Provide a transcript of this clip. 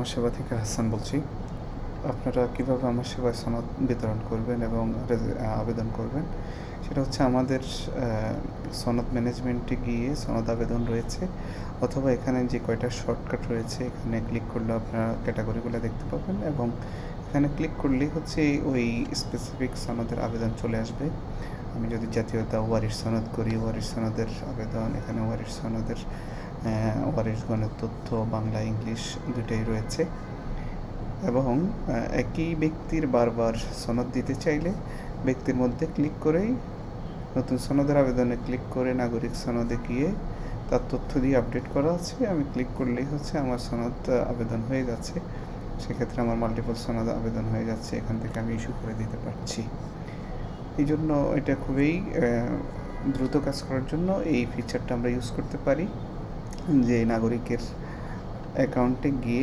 আমার সেবা থেকে হাসান বলছি। আপনারা কীভাবে আমার সেবায় সনদ বিতরণ করবেন এবং আবেদন করবেন, সেটা হচ্ছে আমাদের সনদ ম্যানেজমেন্টে গিয়ে সনদ আবেদন রয়েছে, অথবা এখানে যে কয়টা শর্টকাট রয়েছে এখানে ক্লিক করলে আপনারা ক্যাটাগরিগুলো দেখতে পাবেন এবং এখানে ক্লিক করলেই হচ্ছে ওই স্পেসিফিক সনদের আবেদন চলে আসবে। আমি যদি জাতীয়তা ওয়ারিশ সনদ করি, ওয়ারিশ সনদের আবেদন, এখানে ওয়ারিশ সনদের ওয়ারিশগণের তথ্য বাংলা ইংলিশ দুটোই রয়েছে। এবং একই ব্যক্তির বারবার সনদ দিতে চাইলে ব্যক্তির মধ্যে ক্লিক করেই নতুন সনদের আবেদনে ক্লিক করে নাগরিক সনদে গিয়ে তার তথ্য দিয়ে আপডেট করা আছে, আমি ক্লিক করলেই হচ্ছে আমার সনদ আবেদন হয়ে যাচ্ছে। সেক্ষেত্রে আমার মাল্টিপল সনদ আবেদন হয়ে যাচ্ছে, এখান থেকে আমি ইস্যু করে দিতে পারছি। এই জন্য এটা খুবই দ্রুত কাজ করার জন্য এই ফিচারটা আমরা ইউজ করতে পারি, যে নাগরিকের অ্যাকাউন্টে গিয়ে